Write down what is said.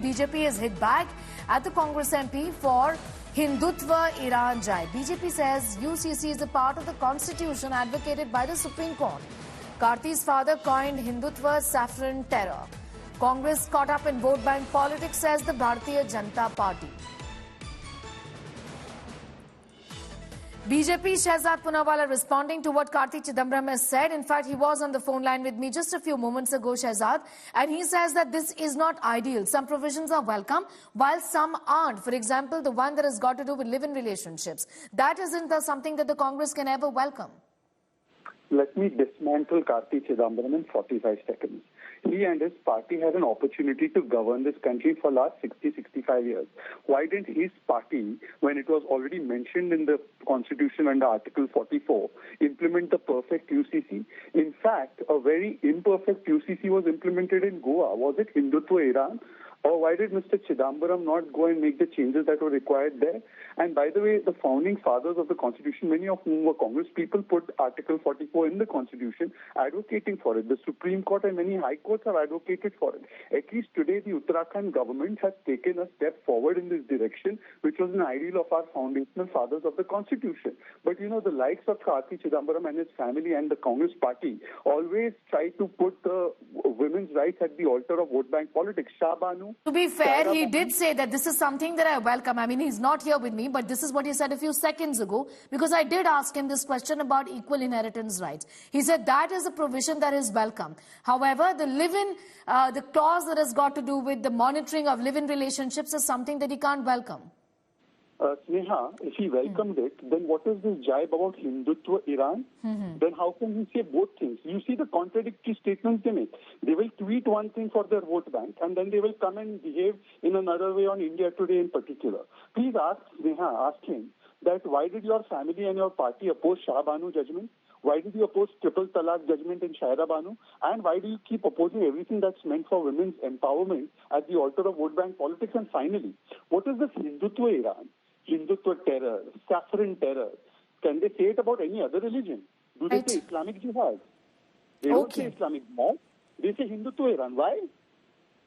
BJP is hit back at the Congress MP for Hindutva Iran Jibe. BJP says UCC is a part of the constitution advocated by the Supreme Court. Karti's father coined Hindutva saffron terror. Congress caught up in vote bank politics, says the Bharatiya Janata Party. BJP Shehzad Poonawalla responding to what Karti Chidambaram has said. In fact, he was on the phone line with me just a few moments ago, Shehzad, and he says that this is not ideal. Some provisions are welcome, while some aren't. For example, the one that has got to do with live-in relationships. That isn't something that the Congress can ever welcome. Let me dismantle Karti Chidambaram in 45 seconds. He and his party had an opportunity to govern this country for last 60-65 years. Why didn't his party, when it was already mentioned in the Constitution under Article 44, implement the perfect UCC? In fact, a very imperfect UCC was implemented in Goa. Was it Hindutva Iran? Or why did Mr. Chidambaram not go and make the changes that were required there? And by the way, the founding fathers of the Constitution, many of whom were Congress people, put Article 44 in the Constitution, advocating for it. The Supreme Court and many high courts have advocated for it. At least today, the Uttarakhand government has taken a step forward in this direction, which was an ideal of our foundational fathers of the Constitution. But you know, the likes of Karti Chidambaram and his family and the Congress party always try to put the women's rights at the altar of vote bank politics. Shah Banu. To be fair, he did say that this is something that I welcome. I mean, he's not here with me, but this is what he said a few seconds ago, because I did ask him this question about equal inheritance rights. He said that is a provision that is welcome. However, the clause that has got to do with the monitoring of live-in relationships is something that he can't welcome. Sneha, if he welcomed it, then what is this jibe about Hindutva Iran? Then how can he say both things? You see the contradictory statements they make. They will tweet one thing for their vote bank, and then they will come and behave in another way on India Today in particular. Please ask Sneha, ask him that why did your family and your party oppose Shah Banu judgment? Why did you oppose triple talaq judgment in Shaira Banu? And why do you keep opposing everything that's meant for women's empowerment at the altar of vote bank politics? And finally, what is this Hindutva Iran? Hindutva terror, saffron terror. Can they say it about any other religion? Do they say Islamic jihad? They don't say Islamic jihad. They say Hindutva Iran. Why?